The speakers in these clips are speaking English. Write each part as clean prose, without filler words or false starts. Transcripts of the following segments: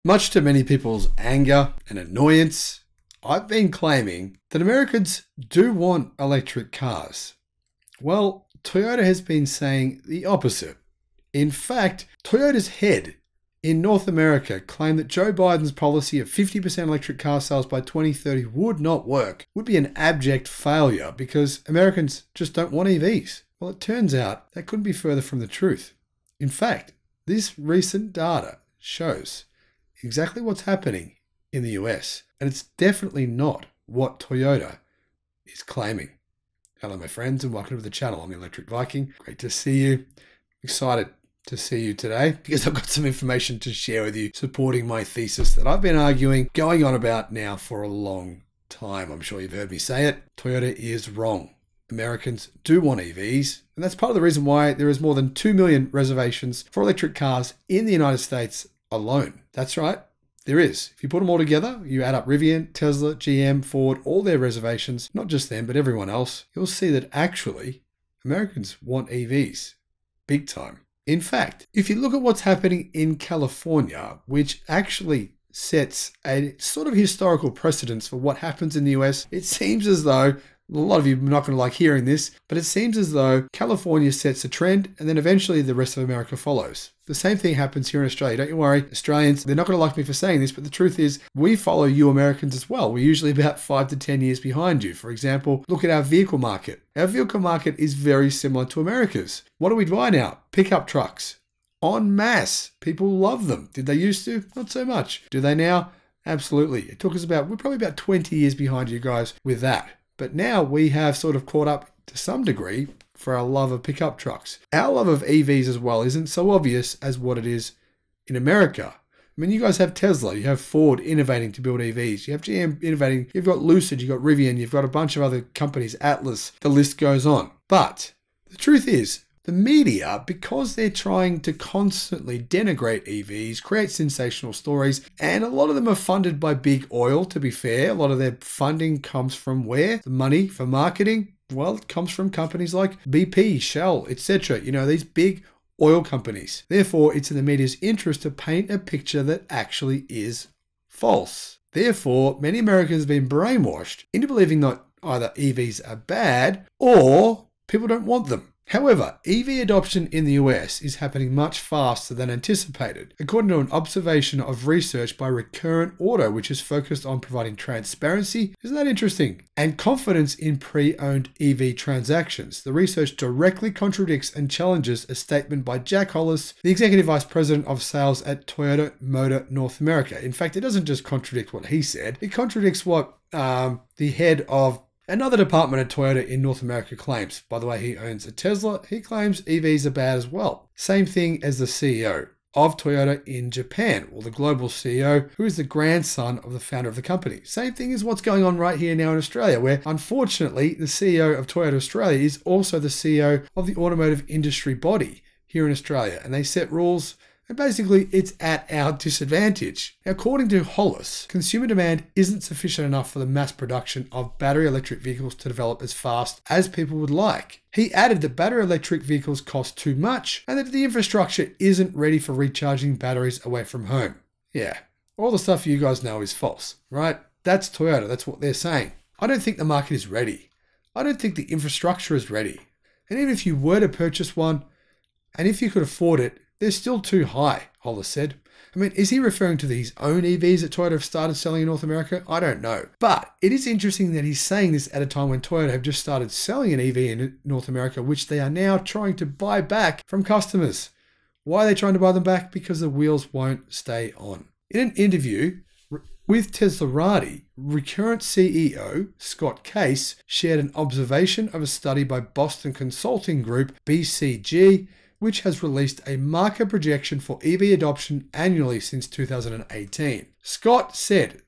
Much to many people's anger and annoyance, I've been claiming that Americans do want electric cars. Well, Toyota has been saying the opposite. In fact, Toyota's head in North America claimed that Joe Biden's policy of 50% electric car sales by 2030 would not work, would be an abject failure because Americans just don't want EVs. Well, it turns out that couldn't be further from the truth. In fact, this recent data shows exactly what's happening in the US, and it's definitely not what Toyota is claiming. Hello, my friends, and welcome to the channel. I'm the Electric Viking. Great to see you. Excited to see you today because I've got some information to share with you supporting my thesis that I've been arguing, going on about now for a long time. I'm sure you've heard me say it. Toyota is wrong. Americans do want EVs, and that's part of the reason why there is more than 2 million reservations for electric cars in the United States alone. That's right, there is. If you put them all together, you add up Rivian, Tesla, GM, Ford, all their reservations, not just them, but everyone else, you'll see that actually Americans want EVs big time. In fact, if you look at what's happening in California, which actually sets a sort of historical precedence for what happens in the US, it seems as though a lot of you are not going to like hearing this, but it seems as though California sets a trend and then eventually the rest of America follows. The same thing happens here in Australia. Don't you worry, Australians, they're not going to like me for saying this, but the truth is we follow you Americans as well. We're usually about 5 to 10 years behind you. For example, look at our vehicle market. Our vehicle market is very similar to America's. What do we buy now? Pickup trucks. En masse. People love them. Did they used to? Not so much. Do they now? Absolutely. It took us we're probably about 20 years behind you guys with that. But now we have sort of caught up to some degree for our love of pickup trucks. Our love of EVs as well isn't so obvious as what it is in America. I mean, you guys have Tesla, you have Ford innovating to build EVs, you have GM innovating, you've got Lucid, you've got Rivian, you've got a bunch of other companies, Atlas, the list goes on. But the truth is, the media, because they're trying to constantly denigrate EVs, create sensational stories, and a lot of them are funded by big oil, to be fair. A lot of their funding comes from where? The money for marketing? Well, it comes from companies like BP, Shell, etc. You know, these big oil companies. Therefore, it's in the media's interest to paint a picture that actually is false. Therefore, many Americans have been brainwashed into believing that either EVs are bad or people don't want them. However, EV adoption in the US is happening much faster than anticipated, according to an observation of research by Recurrent Auto, which is focused on providing transparency. Isn't that interesting? And confidence in pre-owned EV transactions. The research directly contradicts and challenges a statement by Jack Hollis, the Executive Vice President of Sales at Toyota Motor North America. In fact, it doesn't just contradict what he said, it contradicts what the head of another department at Toyota in North America claims. By the way, he owns a Tesla. He claims EVs are bad as well. Same thing as the CEO of Toyota in Japan, or the global CEO, who is the grandson of the founder of the company. Same thing as what's going on right here now in Australia, where unfortunately the CEO of Toyota Australia is also the CEO of the automotive industry body here in Australia. And they set rules, and basically it's at our disadvantage. Now, according to Hollis, consumer demand isn't sufficient enough for the mass production of battery electric vehicles to develop as fast as people would like. He added that battery electric vehicles cost too much and that the infrastructure isn't ready for recharging batteries away from home. Yeah, all the stuff you guys know is false, right? That's Toyota, that's what they're saying. I don't think the market is ready. I don't think the infrastructure is ready. And even if you were to purchase one, and if you could afford it, they're still too high, Hollis said. I mean, is he referring to these own EVs that Toyota have started selling in North America? I don't know. But it is interesting that he's saying this at a time when Toyota have just started selling an EV in North America, which they are now trying to buy back from customers. Why are they trying to buy them back? Because the wheels won't stay on. In an interview with Tesla-like, Recurrent CEO Scott Case shared an observation of a study by Boston consulting group BCG, which has released a market projection for EV adoption annually since 2018. Scott said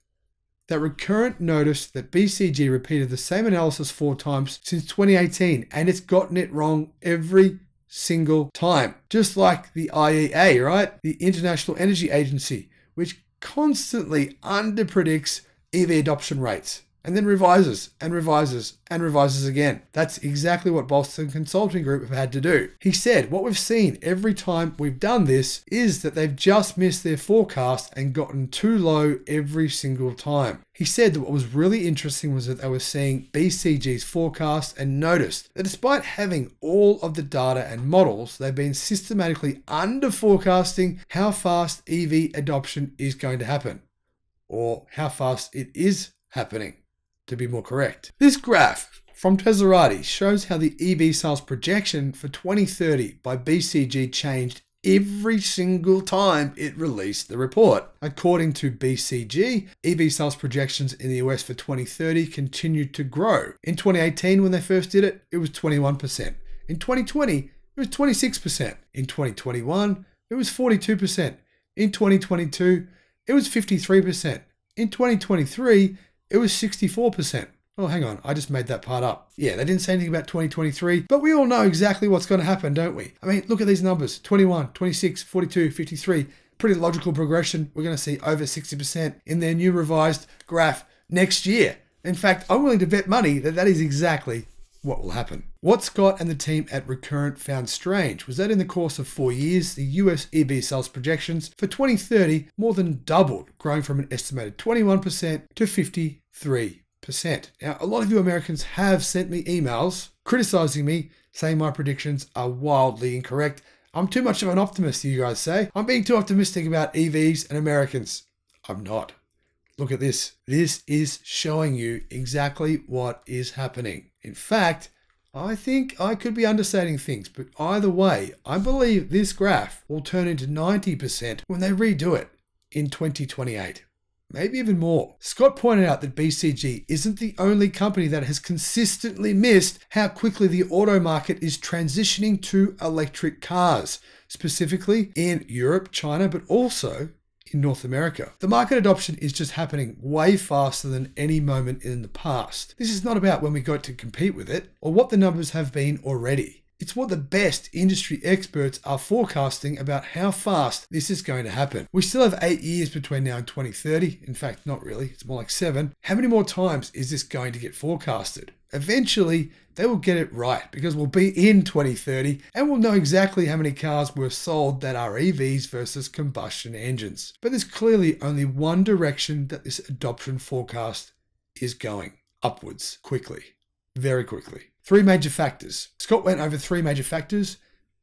that Recurrent noticed that BCG repeated the same analysis 4 times since 2018, and it's gotten it wrong every single time. Just like the IEA, right? The International Energy Agency, which constantly underpredicts EV adoption rates. and then revises and revises and revises again. That's exactly what Boston Consulting Group have had to do. He said, what we've seen every time we've done this is that they've just missed their forecast and gotten too low every single time. He said that what was really interesting was that they were seeing BCG's forecast and noticed that despite having all of the data and models, they've been systematically under forecasting how fast EV adoption is going to happen, or how fast it is happening, to be more correct. This graph from Tesla-like shows how the EV sales projection for 2030 by BCG changed every single time it released the report. According to BCG, EV sales projections in the US for 2030 continued to grow. In 2018, when they first did it, it was 21%. In 2020, it was 26%. In 2021, it was 42%. In 2022, it was 53%. In 2023, it was 64%. Oh, hang on, I just made that part up. Yeah, they didn't say anything about 2023, but we all know exactly what's going to happen, don't we? I mean, look at these numbers, 21, 26, 42, 53. Pretty logical progression. We're going to see over 60% in their new revised graph next year. In fact, I'm willing to bet money that that is exactly what will happen. What Scott and the team at Recurrent found strange was that in the course of 4 years, the US EV sales projections for 2030 more than doubled, growing from an estimated 21% to 53%. Now, a lot of you Americans have sent me emails criticizing me, saying my predictions are wildly incorrect. I'm too much of an optimist, you guys say. I'm being too optimistic about EVs and Americans. I'm not. Look at this. This is showing you exactly what is happening. In fact, I think I could be understating things, but either way, I believe this graph will turn into 90% when they redo it in 2028. Maybe even more. Scott pointed out that BCG isn't the only company that has consistently missed how quickly the auto market is transitioning to electric cars, specifically in Europe, China, but also in North America. The market adoption is just happening way faster than any moment in the past. This is not about when we got to compete with it or what the numbers have been already. It's what the best industry experts are forecasting about how fast this is going to happen. We still have 8 years between now and 2030. In fact, not really. It's more like 7. How many more times is this going to get forecasted? Eventually, they will get it right because we'll be in 2030 and we'll know exactly how many cars were sold that are EVs versus combustion engines. But there's clearly only one direction that this adoption forecast is going: upwards, quickly, very quickly. 3 major factors. Scott went over 3 major factors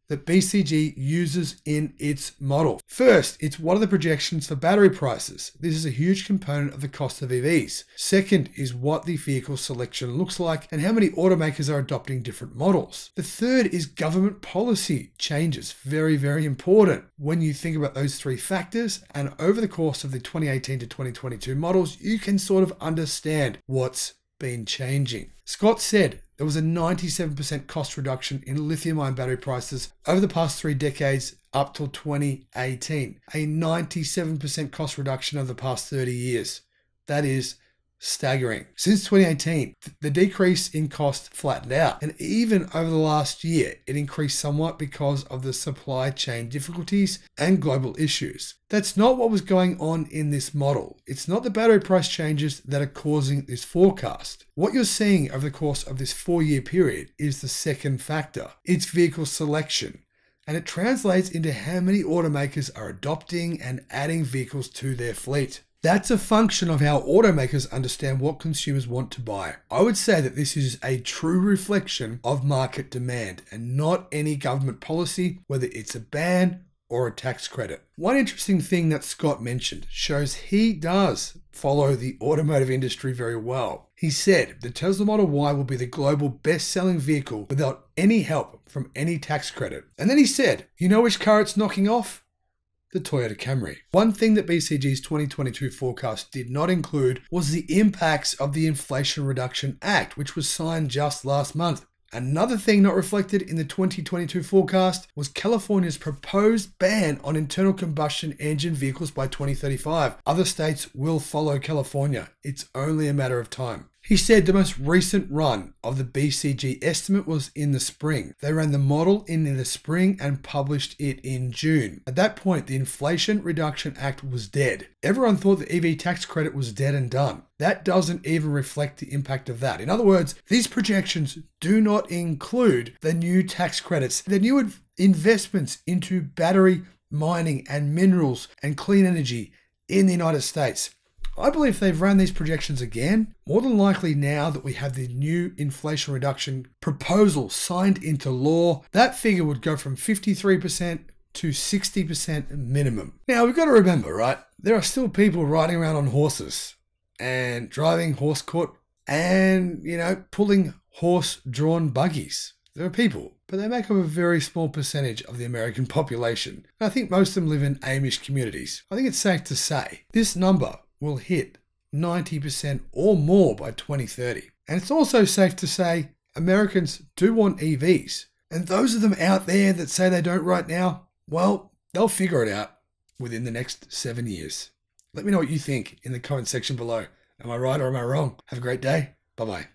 that BCG uses in its model. First, it's what are the projections for battery prices? This is a huge component of the cost of EVs. Second is what the vehicle selection looks like and how many automakers are adopting different models. The third is government policy changes. Very, very important. When you think about those 3 factors and over the course of the 2018 to 2022 models, you can sort of understand what's been changing. Scott said there was a 97% cost reduction in lithium-ion battery prices over the past 3 decades up till 2018. A 97% cost reduction over the past 30 years. That is staggering. Since 2018, the decrease in cost flattened out. And even over the last year, it increased somewhat because of the supply chain difficulties and global issues. That's not what was going on in this model. It's not the battery price changes that are causing this forecast. What you're seeing over the course of this 4-year period is the second factor. It's vehicle selection. And it translates into how many automakers are adopting and adding vehicles to their fleet. That's a function of how automakers understand what consumers want to buy. I would say that this is a true reflection of market demand and not any government policy, whether it's a ban or a tax credit. One interesting thing that Scott mentioned shows he does follow the automotive industry very well. He said the Tesla Model Y will be the global best-selling vehicle without any help from any tax credit. And then he said, you know which car it's knocking off? The Toyota Camry. One thing that BCG's 2022 forecast did not include was the impacts of the Inflation Reduction Act, which was signed just last month. Another thing not reflected in the 2022 forecast was California's proposed ban on internal combustion engine vehicles by 2035. Other states will follow California. It's only a matter of time. He said the most recent run of the BCG estimate was in the spring. They ran the model in the spring and published it in June. At that point, the Inflation Reduction Act was dead. Everyone thought the EV tax credit was dead and done. That doesn't even reflect the impact of that. In other words, these projections do not include the new tax credits, the new investments into battery mining and minerals and clean energy in the United States. I believe they've run these projections again. More than likely now that we have the new Inflation Reduction proposal signed into law, that figure would go from 53% to 60% minimum. Now, we've got to remember, right? There are still people riding around on horses and driving horse court and, pulling horse-drawn buggies. There are people, but they make up a very small percentage of the American population. And I think most of them live in Amish communities. I think it's safe to say this number will hit 90% or more by 2030. And it's also safe to say Americans do want EVs. And those of them out there that say they don't right now, well, they'll figure it out within the next 7 years. Let me know what you think in the comment section below. Am I right or am I wrong? Have a great day. Bye-bye.